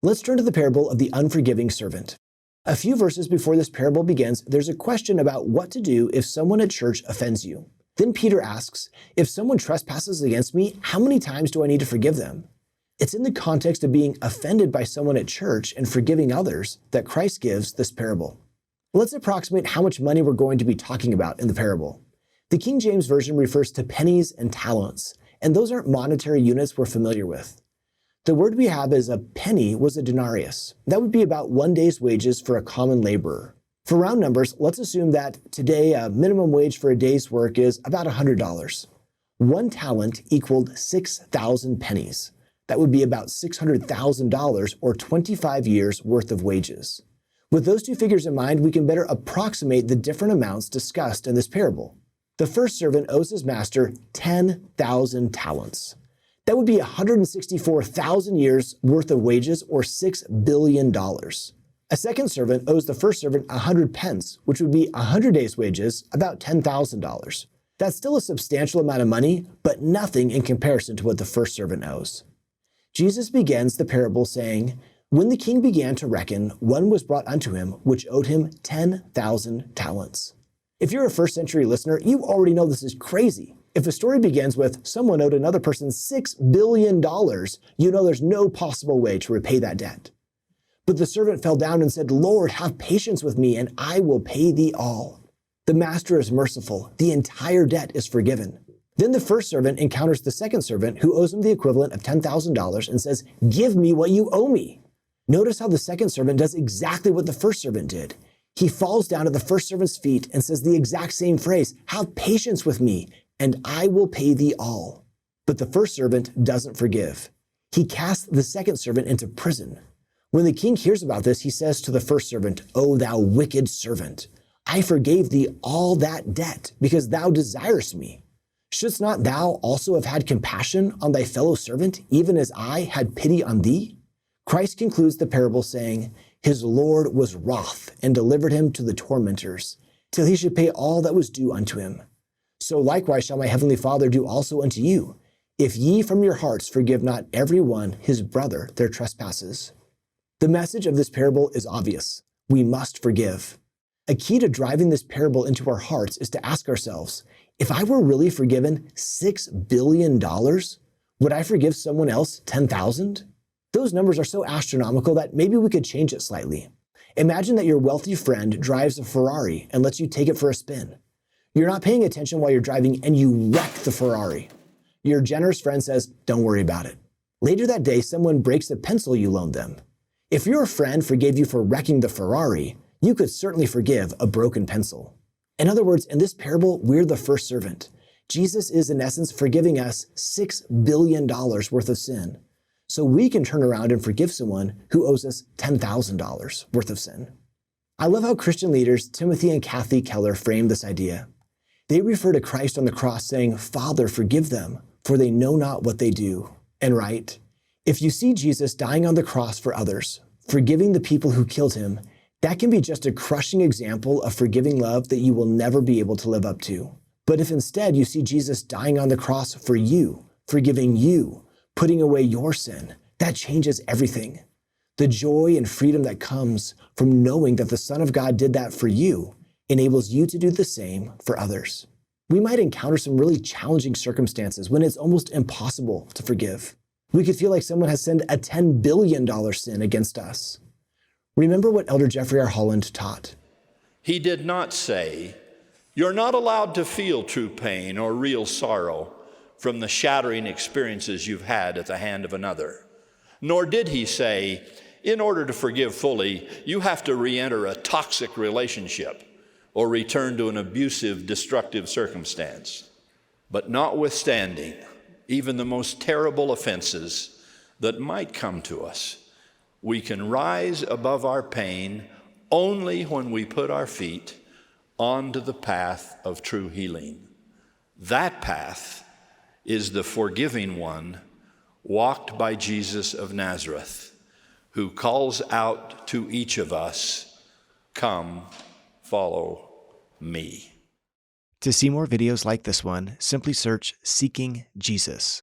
Let's turn to the parable of the unforgiving servant. A few verses before this parable begins, there's a question about what to do if someone at church offends you. Then Peter asks, if someone trespasses against me, how many times do I need to forgive them? It's in the context of being offended by someone at church and forgiving others that Christ gives this parable. Let's approximate how much money we're going to be talking about in the parable. The King James Version refers to pennies and talents, and those aren't monetary units we're familiar with. The word we have as a penny was a denarius. That would be about 1 day's wages for a common laborer. For round numbers, let's assume that today a minimum wage for a day's work is about $100. 1 talent equaled 6,000 pennies. That would be about $600,000 or 25 years worth of wages. With those two figures in mind, we can better approximate the different amounts discussed in this parable. The first servant owes his master 10,000 talents. That would be 164,000 years worth of wages or $6 billion. A second servant owes the first servant 100 pence, which would be 100 days' wages, about $10,000. That's still a substantial amount of money, but nothing in comparison to what the first servant owes. Jesus begins the parable saying, when the king began to reckon, one was brought unto him, which owed him 10,000 talents. If you're a first century listener, you already know this is crazy. If a story begins with someone owed another person $6 billion, you know there's no possible way to repay that debt. But the servant fell down and said, Lord, have patience with me, and I will pay thee all. The master is merciful. The entire debt is forgiven. Then the first servant encounters the second servant who owes him the equivalent of $10,000 and says, give me what you owe me. Notice how the second servant does exactly what the first servant did. He falls down at the first servant's feet and says the exact same phrase, have patience with me, and I will pay thee all. But the first servant doesn't forgive. He casts the second servant into prison. When the king hears about this, he says to the first servant, O thou wicked servant, I forgave thee all that debt because thou desirest me. Shouldst not thou also have had compassion on thy fellow servant, even as I had pity on thee? Christ concludes the parable saying, his Lord was wroth and delivered him to the tormentors, till he should pay all that was due unto him. So likewise shall my heavenly Father do also unto you, if ye from your hearts forgive not every one his brother their trespasses. The message of this parable is obvious. We must forgive. A key to driving this parable into our hearts is to ask ourselves, if I were really forgiven $6 billion, would I forgive someone else 10,000? Those numbers are so astronomical that maybe we could change it slightly. Imagine that your wealthy friend drives a Ferrari and lets you take it for a spin. You're not paying attention while you're driving and you wreck the Ferrari. Your generous friend says, don't worry about it. Later that day, someone breaks the pencil you loaned them. If your friend forgave you for wrecking the Ferrari, you could certainly forgive a broken pencil. In other words, in this parable, we're the first servant. Jesus is in essence forgiving us $6 billion worth of sin, so we can turn around and forgive someone who owes us $10,000 worth of sin. I love how Christian leaders Timothy and Kathy Keller frame this idea. They refer to Christ on the cross saying, Father, forgive them, for they know not what they do. And write, if you see Jesus dying on the cross for others, forgiving the people who killed him, that can be just a crushing example of forgiving love that you will never be able to live up to. But if instead you see Jesus dying on the cross for you, forgiving you, putting away your sin, that changes everything. The joy and freedom that comes from knowing that the Son of God did that for you enables you to do the same for others. We might encounter some really challenging circumstances when it's almost impossible to forgive. We could feel like someone has sinned a $10 billion sin against us. Remember what Elder Jeffrey R. Holland taught. He did not say, you're not allowed to feel true pain or real sorrow from the shattering experiences you've had at the hand of another. Nor did he say, in order to forgive fully, you have to re-enter a toxic relationship or return to an abusive, destructive circumstance. But notwithstanding, even the most terrible offenses that might come to us, we can rise above our pain only when we put our feet onto the path of true healing. That path is the forgiving one walked by Jesus of Nazareth, who calls out to each of us, come, follow me. To see more videos like this one, simply search Seeking Jesus.